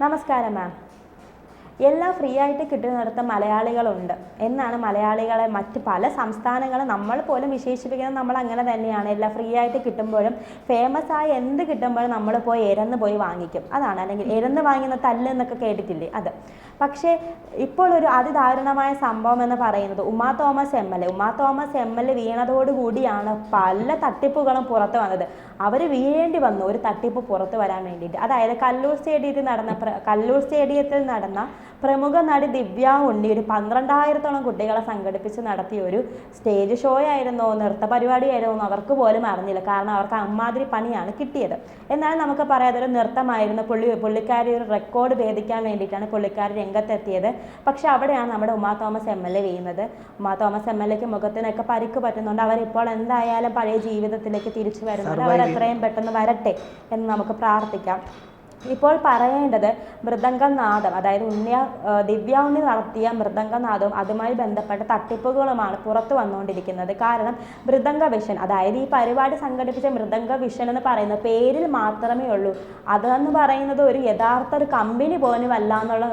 നമസ്കാരം മാം. എല്ലാം ഫ്രീ ആയിട്ട് കിട്ടുന്നിടത്ത് മലയാളികളുണ്ട് എന്നാണ് മലയാളികളെ മറ്റ് പല സംസ്ഥാനങ്ങളും നമ്മൾ പോലും വിശേഷിപ്പിക്കുന്നത്. നമ്മൾ അങ്ങനെ തന്നെയാണ്. എല്ലാം ഫ്രീ ആയിട്ട് കിട്ടുമ്പോഴും ഫേമസ് ആയി എന്ത് കിട്ടുമ്പോഴും നമ്മൾ പോയി എരന്ന് പോയി വാങ്ങിക്കും. അതാണ്, അല്ലെങ്കിൽ എരന്ന് വാങ്ങുന്ന തല്ല് എന്നൊക്കെ കേട്ടിട്ടില്ലേ, അത്. പക്ഷേ ഇപ്പോൾ ഒരു അതിദാരുണമായ സംഭവം എന്ന് പറയുന്നത് Uma Thomas M L A വീണതോടുകൂടിയാണ് പല തട്ടിപ്പുകളും പുറത്തു വന്നത്. അവർ വീഴേണ്ടി വന്നു ഒരു തട്ടിപ്പ് പുറത്തു വരാൻ വേണ്ടിയിട്ട്. അതായത് കല്ലൂർ സ്റ്റേഡിയത്തിൽ നടന്ന പ്രമുഖ നടി ദിവ്യ ഉണ്ണി ഒരു 12,000-ഓളം കുട്ടികളെ സംഘടിപ്പിച്ച് നടത്തിയ ഒരു സ്റ്റേജ് ഷോ ആയിരുന്നോ നൃത്ത പരിപാടിയായിരുന്നോ അവർക്ക് പോലും അറിഞ്ഞില്ല. കാരണം അവർക്ക് അമ്മാതിരി പണിയാണ് കിട്ടിയത്. എന്നാലും നമുക്ക് പറയാം അതൊരു നൃത്തമായിരുന്നു. പുള്ളിക്കാരി ഒരു റെക്കോർഡ് ഭേദിക്കാൻ വേണ്ടിയിട്ടാണ് പുള്ളിക്കാരി രംഗത്തെത്തിയത്. പക്ഷെ അവിടെയാണ് നമ്മുടെ Uma Thomas M L A വീഴുന്നത്. ഉമാ തോമസ് എം എൽ എക്ക് മുഖത്തിനൊക്കെ പരിക്ക് പറ്റുന്നുണ്ട്. അവരിപ്പോൾ എന്തായാലും പഴയ ജീവിതത്തിലേക്ക് തിരിച്ചു വരുന്നുണ്ട്. അവർ എത്രയും പെട്ടെന്ന് വരട്ടെ എന്ന് നമുക്ക് പ്രാർത്ഥിക്കാം. ഇപ്പോൾ പറയേണ്ടത് മൃദംഗനാദം, അതായത് ദിവ്യ ഉണ്ണി നടത്തിയ മൃദംഗനാദവും അതുമായി ബന്ധപ്പെട്ട തട്ടിപ്പുകളുമാണ് പുറത്തു വന്നുകൊണ്ടിരിക്കുന്നത്. കാരണം മൃദംഗ വിഷൻ, അതായത് ഈ പരിപാടി സംഘടിപ്പിച്ച മൃദംഗ വിഷൻ എന്ന് പറയുന്ന പേരിൽ മാത്രമേ ഉള്ളൂ. അതെന്ന് പറയുന്നത് ഒരു യഥാർത്ഥ ഒരു കമ്പനി പോലും അല്ല എന്നുള്ള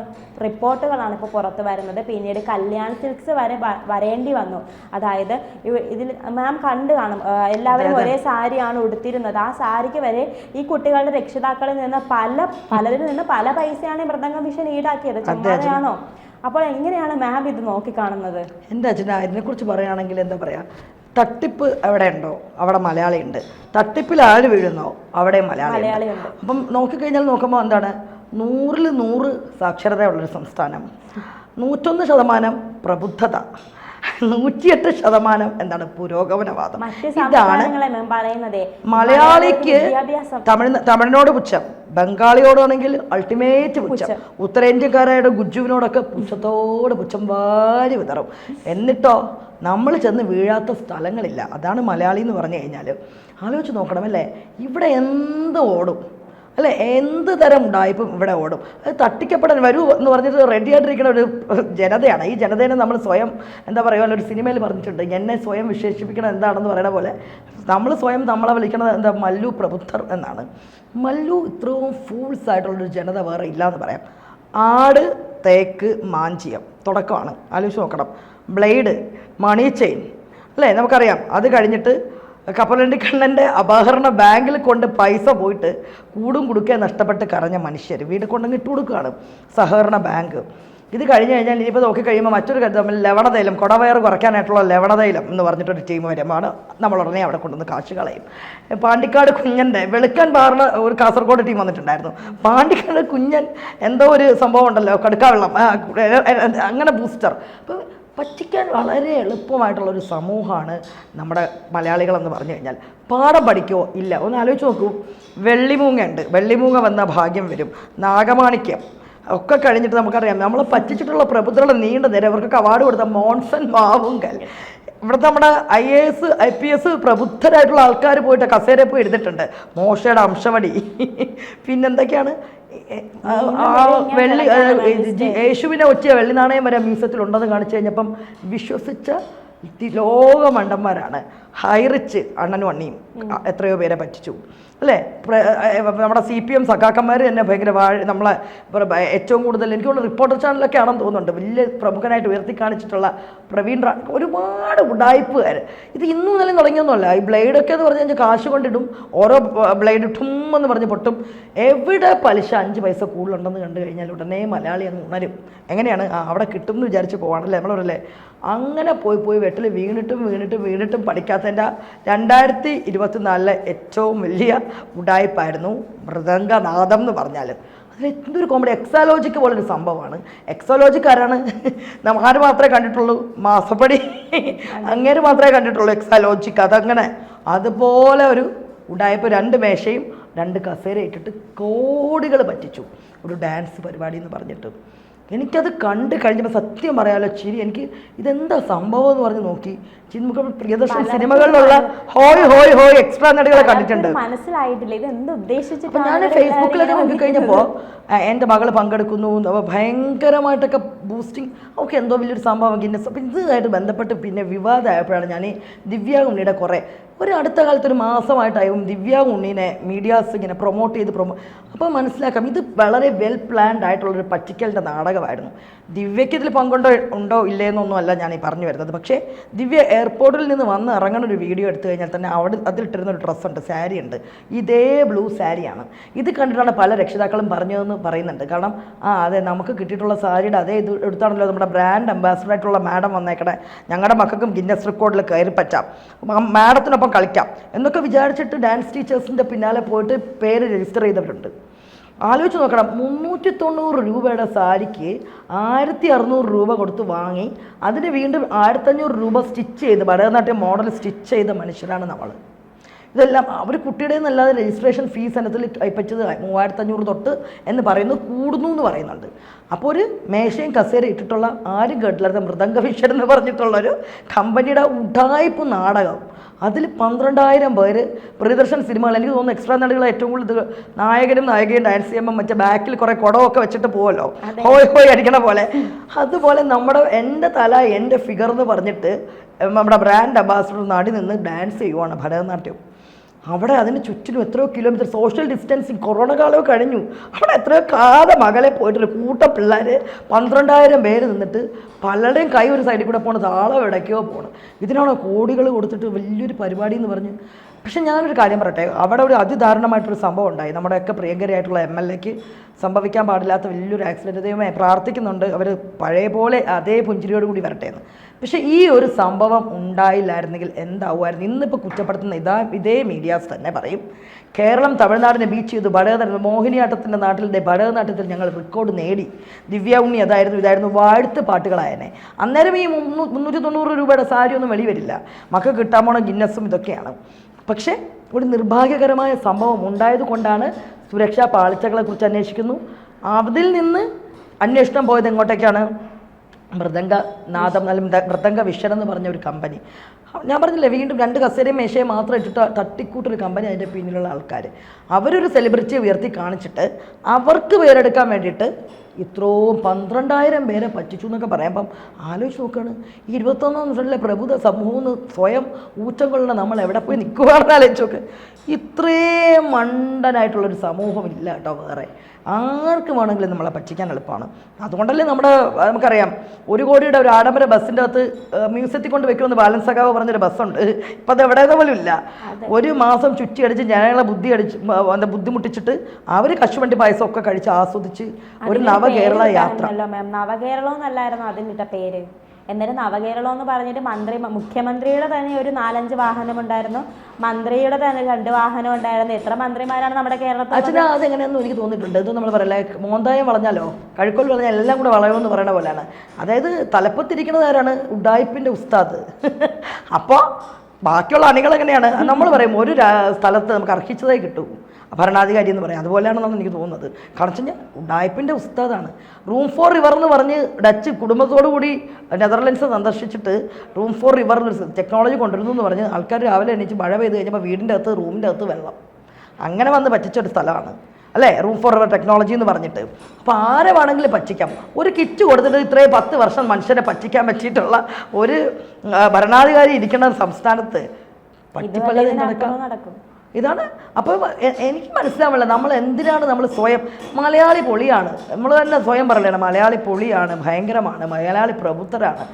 റിപ്പോർട്ടുകളാണ് ഇപ്പോൾ പുറത്തു വരുന്നത്. പിന്നീട് കല്യാൺ സിൽക്സ് വരെ വരേണ്ടി വന്നു. അതായത് ഇതിൽ മാം കണ്ടു കാണും, എല്ലാവരും ഒരേ സാരിയാണ് ഉടുത്തിരുന്നത്. ആ സാരിക്ക് വരെ ഈ കുട്ടികളുടെ രക്ഷിതാക്കളിൽ നിന്ന് പലരിൽ നിന്ന് പല പൈസയാണ് മൃദംഗ മിഷൻ ഈടാക്കിയത്. ചുമ്മാതെയാണോ? അപ്പോൾ എങ്ങനെയാണ് മാം ഇത് നോക്കിക്കാണുന്നത്? എൻ്റെ അച്ഛനാ ഇതിനെക്കുറിച്ച് പറയുകയാണെങ്കിൽ എന്താ പറയുക, തട്ടിപ്പ് എവിടെ ഉണ്ടോ അവിടെ മലയാളി ഉണ്ട്, തട്ടിപ്പിൽ ആര് വീഴുന്നോ അവിടെ മലയാളി ഉണ്ട്. അപ്പം നോക്കിക്കഴിഞ്ഞാൽ നോക്കുമ്പോൾ എന്താണ്, 100-ൽ 100 സാക്ഷരതയുള്ളൊരു സംസ്ഥാനം, 101% പ്രബുദ്ധത, 108% എന്താണ് പുരോഗമനവാദം. ഇതാണ് മലയാളിക്ക് തമിഴിനോട് പുച്ഛം, ബംഗാളിയോടാണെങ്കിൽ അൾട്ടിമേറ്റ് പുച്ഛം, ഉത്തരേന്ത്യക്കാരായുടെ ഗുജുവിനോടൊക്കെ പുച്ഛത്തോട് പുച്ഛം വാരി വിതറും. എന്നിട്ടോ നമ്മൾ ചെന്ന് വീഴാത്ത സ്ഥലങ്ങളില്ല. അതാണ് മലയാളി എന്ന് പറഞ്ഞു കഴിഞ്ഞാൽ. ആലോചിച്ച് നോക്കണം അല്ലേ, ഇവിടെ എന്ത് ഓടും അല്ലെ, എന്ത് തരം ഉണ്ടായപ്പം ഇവിടെ ഓടും. അത് തട്ടിക്കപ്പെടാൻ വരൂ എന്ന് പറഞ്ഞിട്ട് റെഡി ആയിട്ടിരിക്കുന്ന ഒരു ജനതയാണ്. ഈ ജനതേനെ നമ്മൾ സ്വയം എന്താ പറയുക, ഒരു സിനിമയിൽ പറഞ്ഞിട്ടുണ്ട്, എന്നെ സ്വയം വിശേഷിപ്പിക്കണം എന്താണെന്ന് പറയുന്ന പോലെ നമ്മൾ സ്വയം നമ്മളെ വിളിക്കുന്നത് എന്താ, മല്ലു പ്രബുദ്ധർ എന്നാണ്. മല്ലു ഇത്രയും ഫൂൾസ് ആയിട്ടുള്ളൊരു ജനത വേറെ ഇല്ല എന്ന് പറയാം. ആട്, തേക്ക്, മാഞ്ചിയം തുടക്കമാണ്. ആലോചിച്ച് നോക്കണം. ബ്ലേഡ്, മണി ചെയിൻ അല്ലേ, നമുക്കറിയാം. അത് കഴിഞ്ഞിട്ട് കപ്പലണ്ടി കണ്ണൻ്റെ അപഹരണ ബാങ്കിൽ കൊണ്ട് പൈസ പോയിട്ട് കൂടും കുടുക്കെ നഷ്ടപ്പെട്ട് കരഞ്ഞ മനുഷ്യർ വീട് കൊണ്ടങ്ങ് ഇട്ട് കൊടുക്കുകയാണ് സഹകരണ ബാങ്ക്. ഇത് കഴിഞ്ഞ് കഴിഞ്ഞാൽ ഇനിയിപ്പോൾ നോക്കിക്കഴിയുമ്പോൾ മറ്റൊരു കാര്യം, നമ്മൾ ലവണതൈലം, കുടവയർ കുറയ്ക്കാനായിട്ടുള്ള ലവണതൈലം എന്ന് പറഞ്ഞിട്ടൊരു ടീം വരുമാണ്. നമ്മൾ ഉടനെ അവിടെ കൊണ്ടുവന്ന് കാശ് കളയും. പാണ്ടിക്കാട് കുഞ്ഞൻ്റെ വെളുക്കാൻ പാറുന്ന ഒരു കാസർഗോഡ് ടീം വന്നിട്ടുണ്ടായിരുന്നു. പാണ്ടിക്കാട് കുഞ്ഞൻ എന്തോ ഒരു സംഭവം ഉണ്ടല്ലോ, കടുക്കാവെള്ളം, അങ്ങനെ ബൂസ്റ്റർ. അപ്പോൾ പറ്റിക്കാൻ വളരെ എളുപ്പമായിട്ടുള്ളൊരു സമൂഹമാണ് നമ്മുടെ മലയാളികളെന്ന് പറഞ്ഞു കഴിഞ്ഞാൽ. പാഠം പഠിക്കുമോ ഇല്ല. ഒന്ന് ആലോചിച്ച് നോക്കൂ. വെള്ളിമൂങ്ങ ഉണ്ട്, വെള്ളിമൂങ്ങ വന്ന ഭാഗ്യം വരും, നാഗമാണിക്യം ഒക്കെ കഴിഞ്ഞിട്ട് നമുക്കറിയാം നമ്മളെ പറ്റിച്ചിട്ടുള്ള പ്രബുദ്ധരുടെ നീണ്ട നിര. ഇവർക്കൊക്കെ അവാർഡ് കൊടുത്ത മോൺസൺ മാവുങ്കൽ, ഇവിടുത്തെ നമ്മുടെ IAS IPS പ്രബുദ്ധരായിട്ടുള്ള ആൾക്കാർ പോയിട്ട് കസേരയിൽ പോയി എടുത്തിട്ടുണ്ട്. മോശയുടെ അംശവടി, പിന്നെന്തൊക്കെയാണ്, വെള്ളി യേശുവിനെ ഒറ്റിയ വെള്ളി നാണയം വരെ മ്യൂസിയത്തിലുണ്ടെന്ന് കാണിച്ചു കഴിഞ്ഞപ്പം വിശ്വസിച്ച ലോകമണ്ടന്മാരാണ്. ഹൈറിച്ച് അണ്ണനും അണ്ണിയും എത്രയോ പേരെ പറ്റിച്ചു അല്ലേ. നമ്മുടെ CPM സഖാക്കന്മാർ തന്നെ ഭയങ്കര നമ്മളെ ഏറ്റവും കൂടുതൽ എനിക്കുള്ള റിപ്പോർട്ടർ ചാനലൊക്കെ ആണെന്ന് തോന്നുന്നുണ്ട്, വലിയ പ്രമുഖനായിട്ട് ഉയർത്തി കാണിച്ചിട്ടുള്ള പ്രവീൺ ഒരുപാട് ഉടായ്പുകാർ. ഇത് ഇന്നും ഇന്നലെയും തുടങ്ങിയൊന്നുമല്ല. ഈ ബ്ലേഡൊക്കെ എന്ന് പറഞ്ഞു കഴിഞ്ഞാൽ കാശ് കൊണ്ടിടും, ഓരോ ബ്ലേഡ് ഠുമ്മെന്ന് പറഞ്ഞ് പൊട്ടും. എവിടെ പലിശ 5 പൈസ കൂടുതലുണ്ടെന്ന് കണ്ടു കഴിഞ്ഞാൽ ഉടനെ മലയാളി അങ്ങ് ഉണരും. എങ്ങനെയാണ് അവിടെ കിട്ടും എന്ന് വിചാരിച്ച് പോവാണല്ലേ നമ്മളല്ലേ. അങ്ങനെ പോയി വെട്ടിൽ വീണിട്ടും പഠിക്കാത്തതിൻ്റെ 2024 ഏറ്റവും വലിയ ഉടായ്പായിരുന്നു മൃദംഗനാദം എന്ന് പറഞ്ഞാൽ. അതിൽ എന്തൊരു കോമഡി. എക്സാലോജിക്ക് പോലൊരു സംഭവമാണ്. എക്സോലോജിക്ക് ആരാണ്? ആര് മാത്രമേ കണ്ടിട്ടുള്ളൂ? മാസപ്പടി അങ്ങേര് മാത്രമേ കണ്ടിട്ടുള്ളൂ എക്സാലോജിക്ക്. അതങ്ങനെ അതുപോലെ ഒരു ഉടായ്പ. 2 മേശയും 2 കസേര ഇട്ടിട്ട് കോടികൾ പറ്റിച്ചു ഒരു ഡാൻസ് പരിപാടി എന്ന് പറഞ്ഞിട്ട്. എനിക്കത് കണ്ട് കഴിഞ്ഞപ്പോൾ സത്യം പറയാലോ ചിരി. എനിക്ക് ഇതെന്താ സംഭവം എന്ന് പറഞ്ഞ് നോക്കി. നമുക്ക് പ്രിയദർശൻ സിനിമകളിലുള്ള ഹോയ് എക്സ്ട്രാ നടികളെ കണ്ടിട്ടുണ്ട്. അപ്പം ഞാൻ ഫേസ്ബുക്കിലൊക്കെ നോക്കിക്കഴിഞ്ഞപ്പോൾ എൻ്റെ മകൾ പങ്കെടുക്കുന്നു, ഭയങ്കരമായിട്ടൊക്കെ ബൂസ്റ്റിംഗ്, ഓക്കെ എന്തോ വലിയൊരു സംഭവം ഗിന്നസ്. അപ്പം ഇതുമായിട്ട് ബന്ധപ്പെട്ട് പിന്നെ വിവാദമായപ്പോഴാണ് ഞാൻ ഈ ദിവ്യ ഉണ്ണിയുടെ കുറേ ഒരു അടുത്ത കാലത്ത് ഒരു മാസമായിട്ടായും ദിവ്യ ഉണ്ണീനെ മീഡിയാസ് ഇങ്ങനെ പ്രൊമോട്ട് ചെയ്ത് അപ്പോൾ മനസ്സിലാക്കാം ഇത് വളരെ വെൽ പ്ലാൻഡ് ആയിട്ടുള്ളൊരു പറ്റിക്കലിൻ്റെ നാടകമായിരുന്നു. ദിവ്യയ്ക്ക് ഇതിൽ ഉണ്ടോ ഇല്ലേന്നൊന്നുമല്ല ഞാൻ ഈ പറഞ്ഞു വരുന്നത്. പക്ഷേ ദിവ്യ എയർപോർട്ടിൽ നിന്ന് വന്ന് ഇറങ്ങുന്ന ഒരു വീഡിയോ എടുത്തു കഴിഞ്ഞാൽ തന്നെ അവിടെ അതിലിട്ടിരുന്ന ഒരു ഡ്രസ്സുണ്ട്, സാരി ഉണ്ട്, ഇതേ ബ്ലൂ സാരിയാണ്. ഇത് കണ്ടിട്ടാണ് പല രക്ഷിതാക്കളും പറഞ്ഞതെന്ന് പറയുന്നുണ്ട്. കാരണം അതെ നമുക്ക് കിട്ടിയിട്ടുള്ള സാരിയുടെ അതേ ഇത് എടുത്താണല്ലോ നമ്മുടെ ബ്രാൻഡ് അംബാസഡർ ആയിട്ടുള്ള മാഡം വന്നേക്കണേ, ഞങ്ങളുടെ മക്കൾക്കും ഗിന്നസ് റെക്കോർഡിൽ കയറി പറ്റാം, മാഡത്തിനൊപ്പം കളിക്കാം എന്നൊക്കെ വിചാരിച്ചിട്ട് ഡാൻസ് ടീച്ചേഴ്സിൻ്റെ പിന്നാലെ പോയിട്ട് പേര് രജിസ്റ്റർ ചെയ്തവരുണ്ട്. ആലോചിച്ച് നോക്കണം, 390 രൂപയുടെ സാരിക്ക് 1600 രൂപ കൊടുത്ത് വാങ്ങി അതിന് വീണ്ടും 1500 രൂപ സ്റ്റിച്ച് ചെയ്ത് ഭരതനാട്യം മോഡൽ സ്റ്റിച്ച് ചെയ്ത മനുഷ്യരാണ് നമ്മൾ. ഇതെല്ലാം അവർ കുട്ടിയുടെ നിന്നല്ലാതെ രജിസ്ട്രേഷൻ ഫീസ് ഇനത്തിൽ കൈപ്പറ്റത് 3500 തൊട്ട് എന്ന് പറയുന്നു, കൂടുന്നു എന്ന് പറയുന്നുണ്ട്. അപ്പോൾ ഒരു മേശയും കസേര ഇട്ടിട്ടുള്ള ആരും കേട്ടില്ലാത്ത മൃദംഗവിഷൻ എന്ന് പറഞ്ഞിട്ടുള്ളൊരു കമ്പനിയുടെ ഉഡായിപ്പ് നാടകം, അതിൽ 12,000 പേര് പ്രിയദർശൻ സിനിമകൾ, എനിക്ക് തോന്നുന്നു എക്സ്ട്രാ നടികൾ ഏറ്റവും കൂടുതൽ നായകനും നായികയും ഡാൻസ് ചെയ്യുമ്പോൾ മറ്റേ ബാക്കിൽ കുറേ കുടമൊക്കെ വെച്ചിട്ട് പോകുമല്ലോ, ഹോയ് ഹോയ് അടിക്കണ പോലെ. അതുപോലെ എൻ്റെ തല എൻ്റെ ഫിഗർ എന്ന് പറഞ്ഞിട്ട് നമ്മുടെ ബ്രാൻഡ് അംബാസഡർ നാടി നിന്ന് ഡാൻസ് ചെയ്യുവാണ് ഭരതനാട്യം. അവിടെ അതിന് ചുറ്റിനും എത്രയോ കിലോമീറ്റർ സോഷ്യൽ ഡിസ്റ്റൻസിങ്, കൊറോണ കാലമൊക്കെ കഴിഞ്ഞു, അവിടെ എത്രയോ കാലം അകലെ പോയിട്ടില്ല. കൂട്ട പിള്ളേർ 12,000 പേര് നിന്നിട്ട് പലരുടെയും കൈ ഒരു സൈഡിൽ കൂടെ പോകണം, താളം എവിടേക്കോ പോകണം. ഇതിനാണോ കോടികൾ കൊടുത്തിട്ട് വലിയൊരു പരിപാടി എന്ന് പറഞ്ഞ്. പക്ഷെ ഞാനൊരു കാര്യം പറയട്ടെ, അവിടെ ഒരു അതിദാരുണമായിട്ടൊരു സംഭവം ഉണ്ടായി. നമ്മുടെയൊക്കെ പ്രിയങ്കരിയായിട്ടുള്ള MLA-ക്ക് സംഭവിക്കാൻ പാടില്ലാത്ത വലിയൊരു ആക്സിഡൻറ്റ്. ദൈവമേ പ്രാർത്ഥിക്കുന്നുണ്ട് അവർ പഴയ പോലെ അതേ പുഞ്ചിരിയോട് കൂടി വരട്ടെ എന്ന്. പക്ഷേ ഈ ഒരു സംഭവം ഉണ്ടായില്ലായിരുന്നെങ്കിൽ എന്താവുമായിരുന്നു? ഇന്നിപ്പോൾ കുറ്റപ്പെടുത്തുന്ന ഇതേ മീഡിയാസ് തന്നെ പറയും കേരളം തമിഴ്നാടിനെ ബീച്ച് ചെയ്തു, ഭരതനാട്യം മോഹിനിയാട്ടത്തിൻ്റെ നാട്ടിലെ ഭരതനാട്യത്തിൽ ഞങ്ങൾ റെക്കോർഡ് നേടി, ദിവ്യ ഉണ്ണി ഇതായിരുന്നു വാഴ്ത്ത് പാട്ടുകളായനെ. അന്നേരം ഈ 390 രൂപയുടെ സാരി ഒന്നും വെളിവരില്ല, മക്കൾക്ക് കിട്ടാൻ പോണ ഗിന്നസും ഇതൊക്കെയാണ്. പക്ഷേ ഒരു നിർഭാഗ്യകരമായ സംഭവം ഉണ്ടായത് കൊണ്ടാണ് സുരക്ഷാ പാളിച്ചകളെക്കുറിച്ച് അന്വേഷിക്കുന്നു. അതിൽ നിന്ന് അന്വേഷണം പോയത് എങ്ങോട്ടേക്കാണ്? മൃദംഗനാദം അല്ലെങ്കിൽ മൃദംഗവിഷൻ എന്ന് പറഞ്ഞ ഒരു കമ്പനി. ഞാൻ പറഞ്ഞില്ലേ, വീണ്ടും 2 കസേരയും മേശയും മാത്രം ഇട്ടിട്ട് തട്ടിക്കൂട്ടൊരു കമ്പനി, അതിൻ്റെ പിന്നിലുള്ള ആൾക്കാർ അവരൊരു സെലിബ്രിറ്റിയെ ഉയർത്തി കാണിച്ചിട്ട് അവർക്ക് പേരെടുക്കാൻ വേണ്ടിയിട്ട് ഇത്രയും 12,000 പേരെ പറ്റിച്ചു എന്നൊക്കെ പറയുമ്പം ആലോചിച്ച് നോക്കുകയാണ്. ഈ 21-ാം നൂറ്റാണ്ടിലെ പ്രബുദ്ധ സമൂഹം സ്വയം ഊറ്റം കൊള്ളുന്ന നമ്മൾ എവിടെ പോയി നിൽക്കുകയാണെന്ന് ആലോചിച്ച് നോക്ക്. ഇത്രയും മണ്ടനായിട്ടുള്ളൊരു സമൂഹമില്ല കേട്ടോ വേറെ. ആർക്കും വേണമെങ്കിലും നമ്മളെ പറ്റിക്കാൻ എളുപ്പമാണ്. അതുകൊണ്ടല്ലേ നമുക്കറിയാം 1 കോടിയുടെ ഒരു ആഡംബര ബസ്സിൻ്റെ അകത്ത് മ്യൂസിയത്തിൽ കൊണ്ട് വെക്കുമെന്ന് ബാലൻസ് സഖാവ് പറഞ്ഞൊരു ബസ്സുണ്ട്. ഇപ്പം അത് എവിടെയെന്ന് പോലും ഇല്ല. 1 മാസം ചുറ്റി അടിച്ച് ജനങ്ങളെ ബുദ്ധിമുട്ടിച്ചിട്ട് അവർ കശുവണ്ടി പായസം ഒക്കെ കഴിച്ച് ആസ്വദിച്ച് ഒരു നവകേരള യാത്ര. നവകേരളം എന്നല്ലായിരുന്നു അതിനിട്ട പേര്. എന്നിട്ട് നവകേരളം എന്ന് പറഞ്ഞിട്ട് മുഖ്യമന്ത്രിയുടെ തന്നെ ഒരു 4-5 വാഹനം ഉണ്ടായിരുന്നു, മന്ത്രിയുടെ തന്നെ 2 വാഹനം ഉണ്ടായിരുന്നു. എത്ര മന്ത്രിമാരാണ് നമ്മുടെ കേരളത്തിൽ? അച്ഛനാ അതെങ്ങനെയാണെന്ന് എനിക്ക് തോന്നിയിട്ടുണ്ട്. ഇത് നമ്മൾ പറയല്ലേ, മോന്തായം വളഞ്ഞാലോ കഴുക്കോൽ വളഞ്ഞാൽ എല്ലാം കൂടെ വളയുമെന്ന് പറയണ പോലെയാണ്. അതായത് തലപ്പത്തിരിക്കുന്നത് ആരാണ്? ഉഡായിപ്പിൻ്റെ ഉസ്താദ്. അപ്പോൾ ബാക്കിയുള്ള അണികൾ എങ്ങനെയാണ്? നമ്മൾ പറയും ഒരു സ്ഥലത്ത് നമുക്ക് അർഹിച്ചതായി കിട്ടും ഭരണാധികാരി എന്ന് പറയാം. അതുപോലെയാണെന്നാണ് എനിക്ക് തോന്നുന്നത്. കാരണം വെച്ച് കഴിഞ്ഞാൽ ഉഡായിപ്പിൻ്റെ ഉസ്താദാണ്. റൂം 4 റിവർ എന്ന് പറഞ്ഞ് ഡച്ച് കുടുംബത്തോടു കൂടി നെതർലൻഡ്സ് സന്ദർശിച്ചിട്ട് റൂം 4 റിവർ ടെക്നോളജി കൊണ്ടുവരുന്നു എന്ന് പറഞ്ഞ് ആൾക്കാർ രാവിലെ എണീച്ച് മഴ പെയ്ത് കഴിഞ്ഞപ്പോൾ വീടിൻ്റെ അകത്ത് റൂമിൻ്റെ അകത്ത് വെള്ളം, അങ്ങനെ വന്ന് പറ്റിച്ചൊരു സ്ഥലമാണ് അല്ലേ റൂം 4 റിവർ ടെക്നോളജി എന്ന് പറഞ്ഞിട്ട്. അപ്പോൾ ആരെ വേണമെങ്കിലും പറ്റിക്കാം. ഒരു കിറ്റ് കൊടുത്തിട്ട് ഇത്രയും 10 വർഷം മനുഷ്യരെ പറ്റിക്കാൻ പറ്റിയിട്ടുള്ള ഒരു ഭരണാധികാരി ഇരിക്കുന്ന സംസ്ഥാനത്ത് പറ്റിപ്പല്ലത് നടക്കും. ഇതാണ്. അപ്പോൾ എനിക്ക് മനസ്സിലാവില്ല, നമ്മൾ എന്തിനാണ് നമ്മൾ സ്വയം മലയാളി പൊളിയാണ്, നമ്മൾ തന്നെ സ്വയം പറയലാണ് മലയാളി പൊളിയാണ്, ഭയങ്കരമാണ്, മലയാളി പ്രബുദ്ധരാണ്.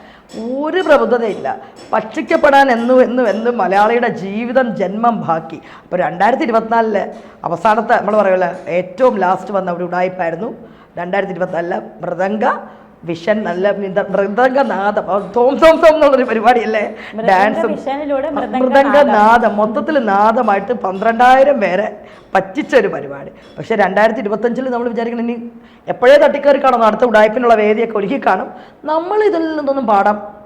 ഒരു പ്രബുദ്ധതയില്ല. ഭക്ഷിക്കപ്പെടാൻ എന്നും മലയാളിയുടെ ജീവിതം ജന്മം ബാക്കി. അപ്പോൾ 2024 അവസാനത്തെ നമ്മൾ പറയുമല്ലോ ഏറ്റവും ലാസ്റ്റ് വന്ന ഒരു ഉഡായിപ്പായിരുന്നു 2024 മൃദംഗ വിഷൻ. നല്ല മൃദംഗനാദം, തോം എന്നുള്ളൊരു പരിപാടിയല്ലേ, ഡാൻസും മൃദംഗനാദം, മൊത്തത്തിൽ നാദമായിട്ട് 12,000 പേരെ പറ്റിച്ചൊരു പരിപാടി. പക്ഷേ 2025 നമ്മൾ വിചാരിക്കണം ഇനി എപ്പോഴേ തട്ടിക്കയറി കാണും, അടുത്ത ഉഡായിപ്പിനുള്ള വേദിയൊക്കെ ഒരുക്കി കാണും. നമ്മൾ ഇതിൽ നിന്നൊന്നും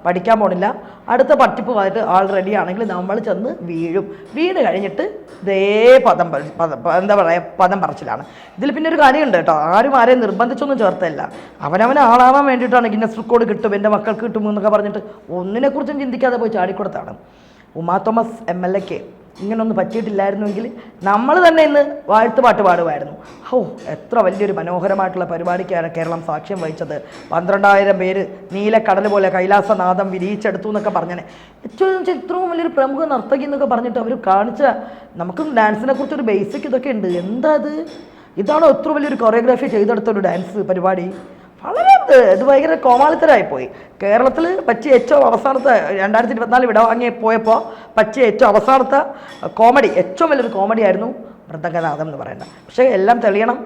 പഠിക്കാൻ പോണില്ല. അടുത്ത പട്ടിപ്പ് വന്നിട്ട് ആൾ റെഡി ആണെങ്കിൽ നമ്മൾ ചെന്ന് വീണ് കഴിഞ്ഞിട്ട് ഇതേ പദം പറച്ചിലാണ്. ഇതിൽ പിന്നെ ഒരു കാര്യമുണ്ട് കേട്ടോ, ആരെയും നിർബന്ധിച്ചൊന്നും ചേർത്തല്ല. അവനവനെ ആളാവാൻ വേണ്ടിയിട്ടാണ് ഗിന്നസ് റെക്കോർഡ് കിട്ടും, എൻ്റെ മക്കൾക്ക് കിട്ടും എന്നൊക്കെ പറഞ്ഞിട്ട് ഒന്നിനെക്കുറിച്ചും ചിന്തിക്കാതെ പോയി ചാടിക്കൊടുത്താണ്. ഉമാ തോമസ് MLA-ക്ക് ഇങ്ങനൊന്നും പറ്റിയിട്ടില്ലായിരുന്നുവെങ്കിൽ നമ്മൾ തന്നെ ഇന്ന് വാഴ്ത്തുപാട്ട് പാടുമായിരുന്നു. എത്ര വലിയൊരു മനോഹരമായിട്ടുള്ള പരിപാടിക്കാണ് കേരളം സാക്ഷ്യം വഹിച്ചത്. 12,000 പേര് നീലക്കടൽ പോലെ കൈലാസനാഥം വിരിയിച്ചെടുത്തു എന്നൊക്കെ പറഞ്ഞാൽ ഇത്രയും വലിയൊരു പ്രമുഖ നർത്തകി എന്നൊക്കെ പറഞ്ഞിട്ട് അവർ കാണിച്ച, നമുക്ക് ഡാൻസിനെ കുറിച്ചൊരു ബേസിക് ഇതൊക്കെ ഉണ്ട്. എന്താ ഇതാണോ ഇത്ര വലിയൊരു കൊറിയോഗ്രാഫി ചെയ്തെടുത്തൊരു ഡാൻസ് പരിപാടി? വളരെ ഇത് ഭയങ്കര കോമാളിത്തരായിപ്പോയി. കേരളത്തിൽ പറ്റിയ ഏറ്റവും അവസാനത്തെ 2024 വിട വാങ്ങി പോയപ്പോൾ പറ്റിയ ഏറ്റവും അവസാനത്തെ കോമഡി, ഏറ്റവും വലിയൊരു കോമഡി ആയിരുന്നു മൃദംഗനാഥം എന്ന് പറയുന്നത്. പക്ഷേ എല്ലാം തെളിയണം,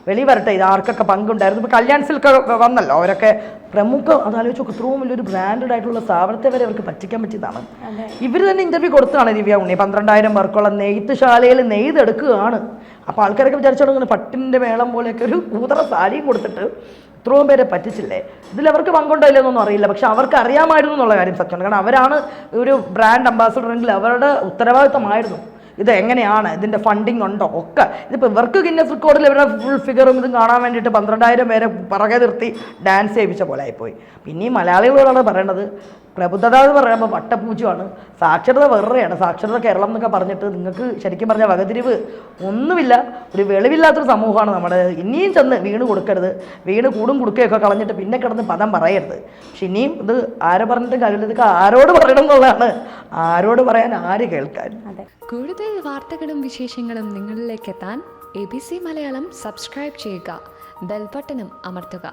വെളി വരട്ടെ ഇത് ആർക്കൊക്കെ പങ്കുണ്ടായിരുന്നു. ഇപ്പോൾ കല്യാൺ സിൽക്ക് വന്നല്ലോ, അവരൊക്കെ പ്രമുഖ, അതാലോചിച്ച് ഇത്രയും വലിയൊരു ബ്രാൻഡഡ് ആയിട്ടുള്ള സ്ഥാപനത്തെ വരെ അവർക്ക് പറ്റിക്കാൻ പറ്റിയതാണ്. ഇവർ തന്നെ ഇന്റർവ്യൂ കൊടുത്തതാണ് ദിവ്യ ഉണ്ണി. 12,000 പേർക്കുള്ള നെയ്ത്തുശാലയിൽ നെയ്തെടുക്കുകയാണ്. അപ്പോൾ ആൾക്കാരൊക്കെ വിചാരിച്ചോളൂ പട്ടിൻ്റെ മേളം പോലെയൊക്കെ ഒരു കൂതറ സാരിയും കൊടുത്തിട്ട് ഇത്രയും പേരെ പറ്റിച്ചില്ലേ. ഇതിലവർക്ക് പങ്കുണ്ടോ ഇല്ലെന്നൊന്നും അറിയില്ല, പക്ഷെ അവർക്ക് അറിയാമായിരുന്നു എന്നുള്ള കാര്യം സത്യമാണ്. കാരണം അവരാണ് ഒരു ബ്രാൻഡ് അംബാസഡർ എങ്കിൽ അവരുടെ ഉത്തരവാദിത്തമായിരുന്നു ഇത് എങ്ങനെയാണ്, ഇതിൻ്റെ ഫണ്ടിങ് ഉണ്ടോ ഒക്കെ. ഇതിപ്പോൾ ഇവർക്ക് ഗിന്നസ് റെക്കോർഡിൽ ഇവരുടെ ഫുൾ ഫിഗറും ഇതും കാണാൻ വേണ്ടിയിട്ട് 12,000 പേരെ പിറകെ നിർത്തി ഡാൻസ് ചെയ്യിപ്പിച്ച പോലെ ആയിപ്പോയി. പിന്നെ ഈ മലയാളികളോടാണ് പറയേണ്ടത്, പ്രബുദ്ധത എന്ന് പറയുമ്പോൾ വട്ടപ്പൂച്ചയാണ്, സാക്ഷരത വെറുതെയാണ്. സാക്ഷരത കേരളം എന്നൊക്കെ പറഞ്ഞിട്ട് നിങ്ങൾക്ക് ശരിക്കും പറഞ്ഞാൽ വകതിരിവ് ഒന്നുമില്ല, ഒരു വെളിവില്ലാത്തൊരു സമൂഹമാണ് നമ്മുടെ. ഇനിയും ചെന്ന് വീണ് കൊടുക്കരുത്, വീണ് കൂടും കൊടുക്കുകയൊക്കെ കളഞ്ഞിട്ട് പിന്നെ കിടന്ന് പദം പറയരുത്. പക്ഷെ ഇനിയും ഇത് ആരെ പറഞ്ഞിട്ട് കാര്യമില്ല, ഇതൊക്കെ ആരോട് പറയണം എന്നുള്ളതാണ്. ആരോട് പറയാൻ, ആര് കേൾക്കാൻ. കൂടുതൽ വാർത്തകളും വിശേഷങ്ങളും നിങ്ങളിലേക്ക് എത്താൻ ABC മലയാളം സബ്സ്ക്രൈബ് ചെയ്യുക, ബെൽ ബട്ടണും അമർത്തുക.